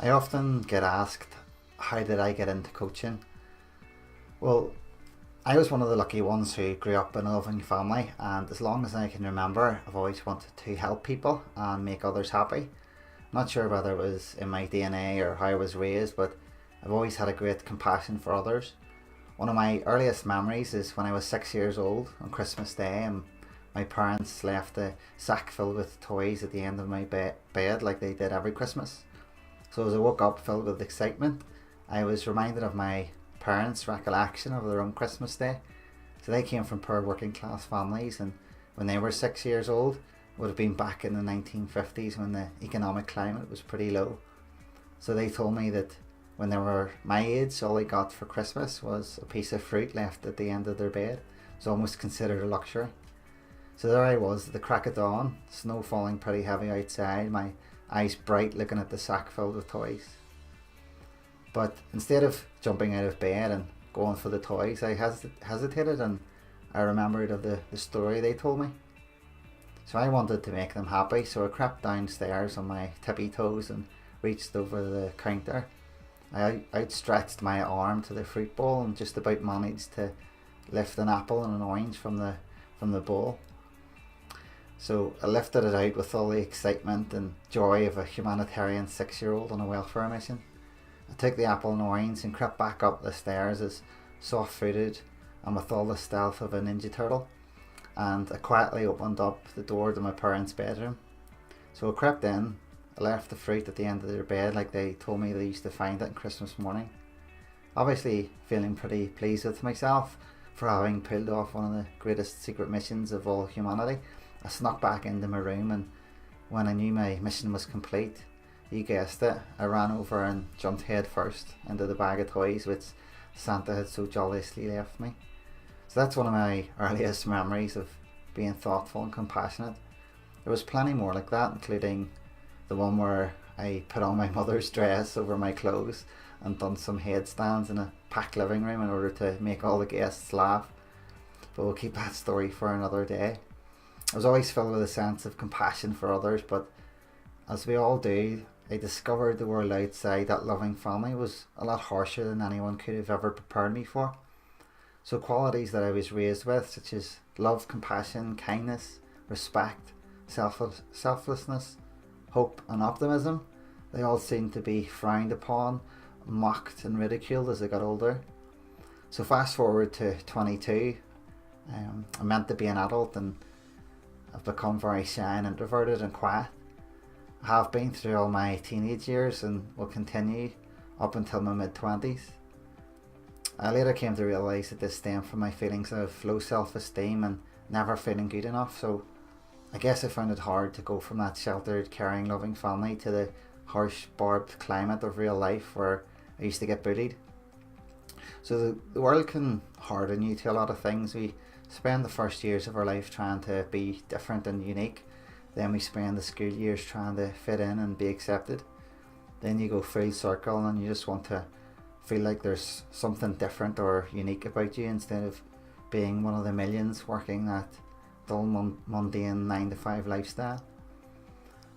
I often get asked, how did I get into coaching? Well, I was one of the lucky ones who grew up in a loving family, and as long as I can remember, I've always wanted to help people and make others happy. Not sure whether it was in my DNA or how I was raised, but I've always had a great compassion for others. One of my earliest memories is when I was 6 years old on Christmas Day, and my parents left a sack filled with toys at the end of my bed like they did every Christmas. So as I woke up filled with excitement, I was reminded of my parents' recollection of their own Christmas Day. So they came from poor working class families, and when they were 6 years old, it would have been back in the 1950s when the economic climate was pretty low. So they told me that when they were my age, all they got for Christmas was a piece of fruit left at the end of their bed. It was almost considered a luxury. So there I was at the crack of dawn, snow falling pretty heavy outside, my eyes bright looking at the sack filled with toys. But instead of jumping out of bed and going for the toys, I hesitated, and I remembered of the story they told me. So I wanted to make them happy, so I crept downstairs on my tippy toes and reached over the counter. I outstretched my arm to the fruit bowl and just about managed to lift an apple and an orange from the bowl. So I lifted it out with all the excitement and joy of a humanitarian 6-year-old on a welfare mission. I took the apple and orange and crept back up the stairs as soft-footed and with all the stealth of a ninja turtle, and I quietly opened up the door to my parents' bedroom. So I crept in, I left the fruit at the end of their bed like they told me they used to find it on Christmas morning. Obviously feeling pretty pleased with myself for having pulled off one of the greatest secret missions of all humanity, I snuck back into my room, and when I knew my mission was complete, you guessed it, I ran over and jumped head first into the bag of toys which Santa had so joyously left me. So that's one of my earliest memories of being thoughtful and compassionate. There was plenty more like that, including the one where I put on my mother's dress over my clothes and done some headstands in a packed living room in order to make all the guests laugh. But we'll keep that story for another day. I was always filled with a sense of compassion for others, but as we all do, I discovered the world outside that loving family was a lot harsher than anyone could have ever prepared me for. So qualities that I was raised with, such as love, compassion, kindness, respect, selflessness, hope and optimism, they all seemed to be frowned upon, mocked and ridiculed as I got older. So fast forward to 22, I'm meant to be an adult, and I've become very shy and introverted and quiet. I have been through all my teenage years and will continue up until my mid-20s. I later came to realise that this stemmed from my feelings of low self-esteem and never feeling good enough, so I guess I found it hard to go from that sheltered, caring, loving family to the harsh, barbed climate of real life where I used to get bullied. So the world can harden you to a lot of things. We spend the first years of our life trying to be different and unique. Then we spend the school years trying to fit in and be accepted. Then you go full circle and you just want to feel like there's something different or unique about you instead of being one of the millions working that dull, mundane 9 to 5 lifestyle.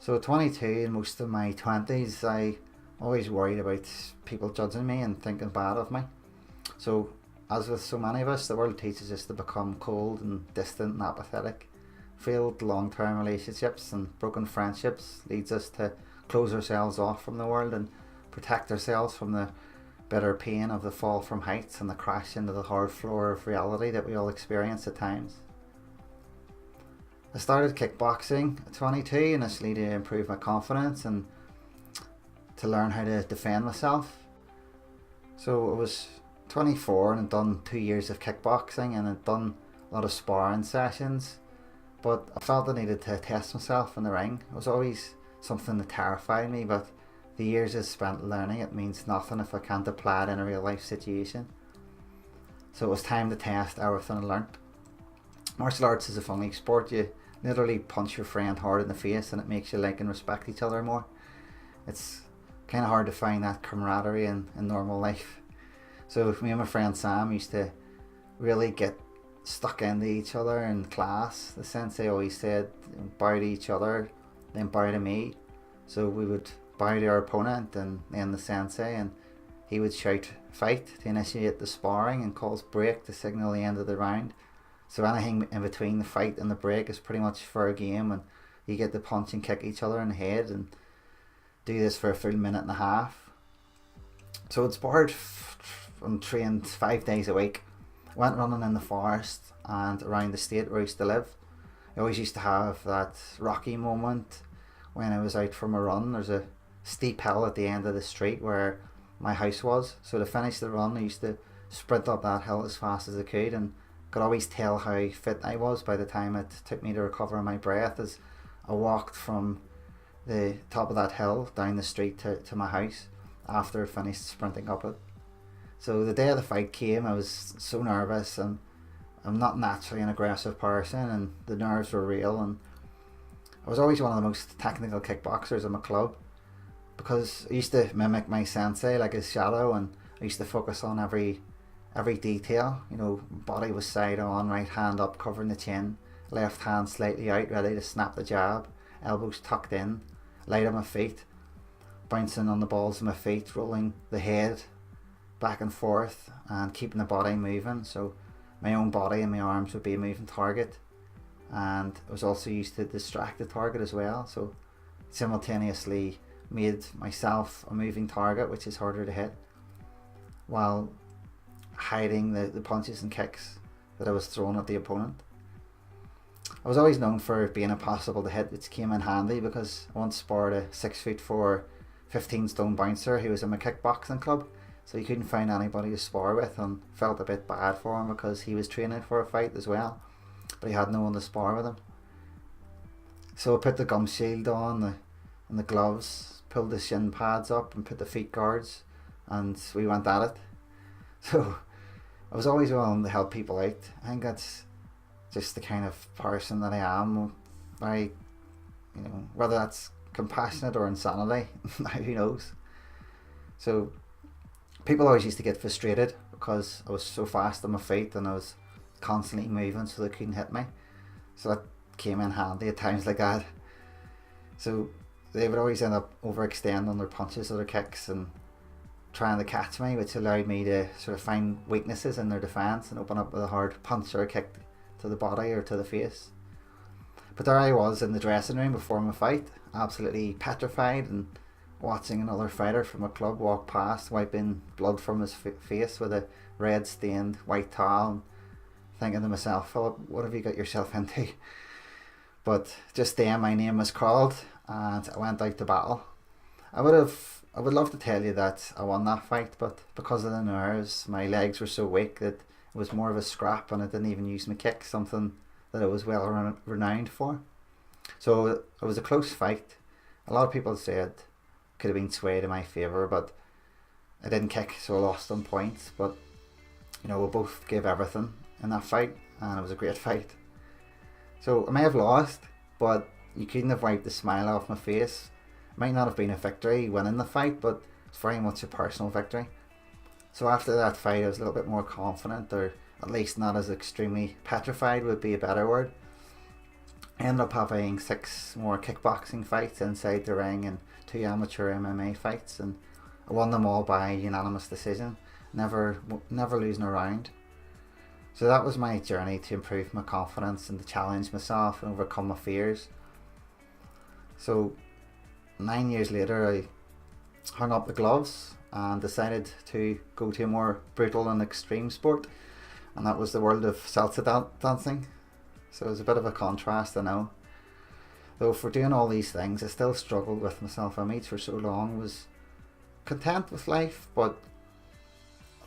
So at 22 and most of my 20s, I always worried about people judging me and thinking bad of me. So as with so many of us, the world teaches us to become cold and distant and apathetic. Failed long-term relationships and broken friendships leads us to close ourselves off from the world and protect ourselves from the bitter pain of the fall from heights and the crash into the hard floor of reality that we all experience at times. I started kickboxing at 22 initially to improve my confidence and to learn how to defend myself. So I was 24 and I'd done 2 years of kickboxing and I'd done a lot of sparring sessions, but I felt I needed to test myself in the ring. It was always something that terrified me, but the years I spent learning it means nothing if I can't apply it in a real life situation. So it was time to test everything I learnt. Martial arts is a funny sport. You literally punch your friend hard in the face and it makes you like and respect each other more. It's kind of hard to find that camaraderie in normal life. So me and my friend Sam used to really get stuck into each other in class. The sensei always said bow to each other, then bow to me. So we would bow to our opponent and then the sensei, and he would shout fight to initiate the sparring and calls break to signal the end of the round. So anything in between the fight and the break is pretty much fair game, and you get to punch and kick each other in the head and do this for a full minute and a half. So it's sparred and trained 5 days a week. Went running in the forest and around the state where I used to live. I always used to have that rocky moment when I was out from a run. There's a steep hill at the end of the street where my house was. So to finish the run, I used to sprint up that hill as fast as I could, and could always tell how fit I was by the time it took me to recover my breath as I walked from the top of that hill down the street to my house after I finished sprinting up it. So the day of the fight came, I was so nervous, and I'm not naturally an aggressive person, and the nerves were real, and I was always one of the most technical kickboxers in my club because I used to mimic my sensei like his shadow, and I used to focus on every detail. You know, body was side on, right hand up covering the chin, left hand slightly out ready to snap the jab, elbows tucked in, light on my feet, bouncing on the balls of my feet, rolling the head back and forth and keeping the body moving. So my own body and my arms would be a moving target, and I was also used to distract the target as well, so simultaneously made myself a moving target, which is harder to hit, while hiding the punches and kicks that I was throwing at the opponent. I was always known for being impossible to hit, which came in handy because I once sparred a 6'4", 15 stone bouncer who was in my kickboxing club. So he couldn't find anybody to spar with, and felt a bit bad for him because he was training for a fight as well, but he had no one to spar with him. So I put the gum shield on and the gloves, pulled the shin pads up and put the feet guards, and we went at it. So I was always willing to help people out. I think that's just the kind of person that I am. Whether that's compassionate or insanity, who knows. So people always used to get frustrated because I was so fast on my feet and I was constantly moving so they couldn't hit me. So that came in handy at times like that. So they would always end up overextending their punches or their kicks and trying to catch me, which allowed me to sort of find weaknesses in their defence and open up with a hard punch or a kick to the body or to the face. But there I was in the dressing room before my fight, absolutely petrified, and watching another fighter from a club walk past, wiping blood from his face with a red stained white towel, and thinking to myself, Philip, what have you got yourself into? But just then my name was called and I went out to battle. I would love to tell you that I won that fight, but because of the nerves, my legs were so weak that it was more of a scrap, and I didn't even use my kick, something that I was well renowned for. So it was a close fight. A lot of people said could have been swayed in my favour, but I didn't kick, so I lost on points. But we both gave everything in that fight, and it was a great fight. So I may have lost, but you couldn't have wiped the smile off my face. It might not have been a victory winning the fight, but it's very much a personal victory. So after that fight, I was a little bit more confident, or at least not as extremely petrified would be a better word. I ended up having 6 more kickboxing fights inside the ring and 2 amateur MMA fights, and I won them all by unanimous decision, never losing a round. So that was my journey to improve my confidence and to challenge myself and overcome my fears. So 9 years later, I hung up the gloves and decided to go to a more brutal and extreme sport, and that was the world of salsa dancing. So it was a bit of a contrast, I know. Though for doing all these things, I still struggled with my self-image for so long. Was content with life, but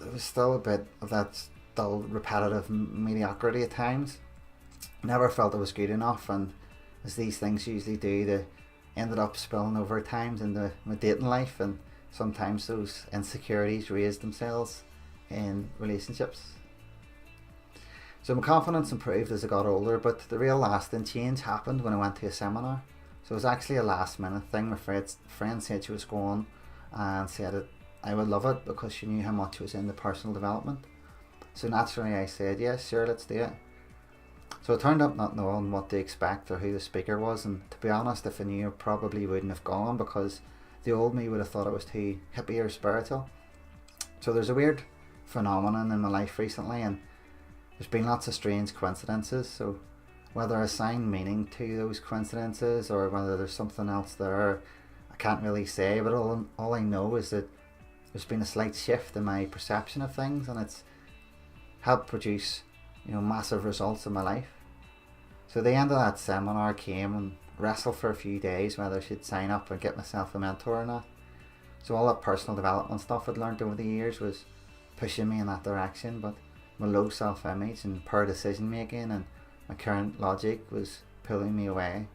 there was still a bit of that dull, repetitive mediocrity at times. Never felt I was good enough, and as these things usually do, they ended up spilling over at times into my dating life, and sometimes those insecurities raised themselves in relationships. So my confidence improved as I got older, but the real lasting change happened when I went to a seminar. So it was actually a last minute thing. My friend said she was going and said that I would love it because she knew how much was in the personal development. So naturally I said, yes, sure, let's do it. So I turned up not knowing what to expect or who the speaker was, and to be honest, if I knew, I probably wouldn't have gone because the old me would have thought it was too hippie or spiritual. So there's a weird phenomenon in my life recently, and there's been lots of strange coincidences. So whether I assign meaning to those coincidences or whether there's something else there, I can't really say. But all I know is that there's been a slight shift in my perception of things, and it's helped produce, massive results in my life. So the end of that seminar came and wrestled for a few days whether I should sign up and get myself a mentor or not. So all that personal development stuff I'd learned over the years was pushing me in that direction, but my low self-image and poor decision making and my current logic was pulling me away.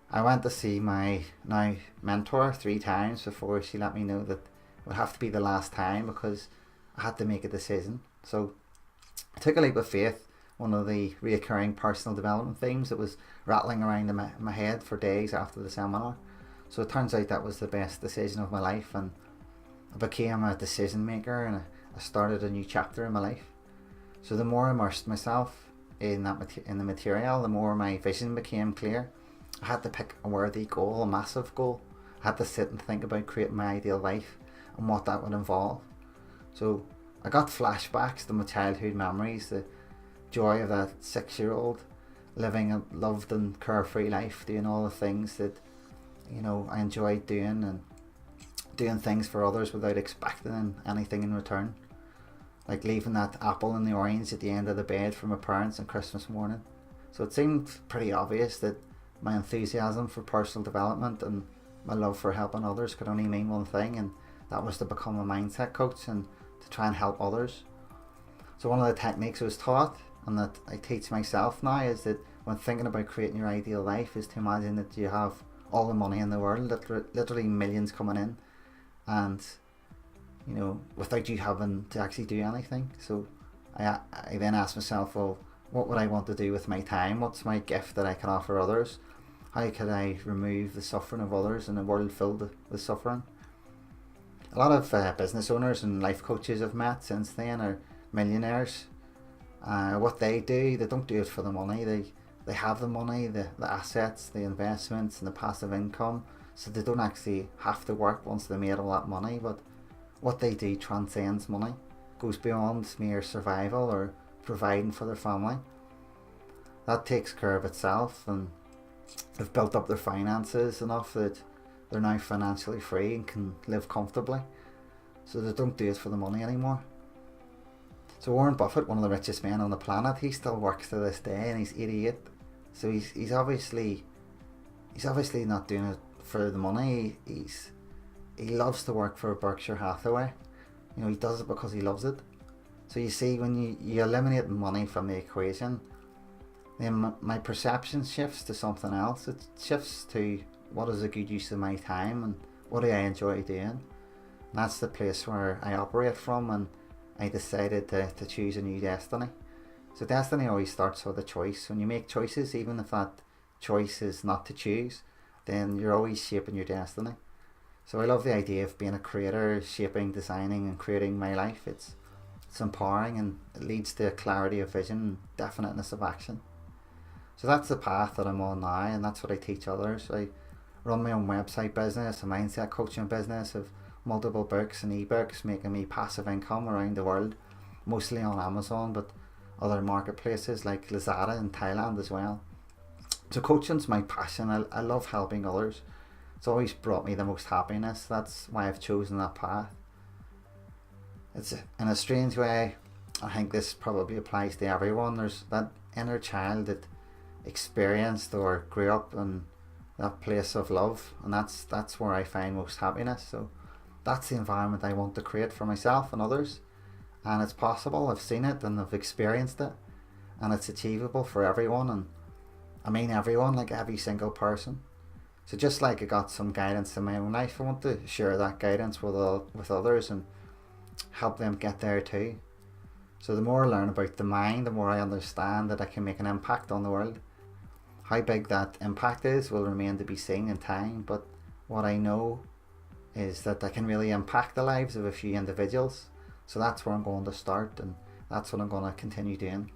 I went to see my now mentor 3 times before she let me know that it would have to be the last time because I had to make a decision. So I took a leap of faith, one of the reoccurring personal development themes that was rattling around in my head for days after the seminar. So it turns out that was the best decision of my life, and I became a decision maker, and I started a new chapter in my life. So the more I immersed myself in the material, the more my vision became clear. I had to pick a worthy goal, a massive goal. I had to sit and think about creating my ideal life and what that would involve. So I got flashbacks to my childhood memories, the joy of that 6-year-old living a loved and carefree life, doing all the things that I enjoyed doing, and doing things for others without expecting anything in return, like leaving that apple and the orange at the end of the bed for my parents on Christmas morning. So it seemed pretty obvious that my enthusiasm for personal development and my love for helping others could only mean one thing, and that was to become a mindset coach and to try and help others. So one of the techniques I was taught and that I teach myself now is that when thinking about creating your ideal life is to imagine that you have all the money in the world, literally millions coming in, and without you having to actually do anything. So I then asked myself, well, what would I want to do with my time? What's my gift that I can offer others? How could I remove the suffering of others in a world filled with suffering? A lot of business owners and life coaches I've met since then are millionaires. What they do, they don't do it for the money. They have the money, the assets, the investments and the passive income, so they don't actually have to work once they made all that money. But what they do transcends money, goes beyond mere survival or providing for their family. That takes care of itself, and they've built up their finances enough that they're now financially free and can live comfortably. So they don't do it for the money anymore. So Warren Buffett, one of the richest men on the planet, he still works to this day, and he's 88. So he's obviously not doing it for the money. He loves to work for Berkshire Hathaway. He does it because he loves it. So you see, when you eliminate money from the equation, then my perception shifts to something else. It shifts to what is a good use of my time and what do I enjoy doing. And that's the place where I operate from, and I decided to choose a new destiny. So destiny always starts with a choice. When you make choices, even if that choice is not to choose, then you're always shaping your destiny. So I love the idea of being a creator, shaping, designing and creating my life. It's empowering, and it leads to a clarity of vision and definiteness of action. So that's the path that I'm on now, and that's what I teach others. I run my own website business, a mindset coaching business of multiple books and ebooks, making me passive income around the world, mostly on Amazon, but other marketplaces like Lazada in Thailand as well. So coaching's my passion. I love helping others. It's always brought me the most happiness. That's why I've chosen that path. It's in a strange way, I think this probably applies to everyone. There's that inner child that experienced or grew up in that place of love, and that's where I find most happiness. So that's the environment I want to create for myself and others, and it's possible. I've seen it and I've experienced it, and it's achievable for everyone, and I mean everyone, like every single person. So just like I got some guidance in my own life, I want to share that guidance with others and help them get there too. So the more I learn about the mind, the more I understand that I can make an impact on the world. How big that impact is will remain to be seen in time, but what I know is that I can really impact the lives of a few individuals. So that's where I'm going to start, and that's what I'm going to continue doing.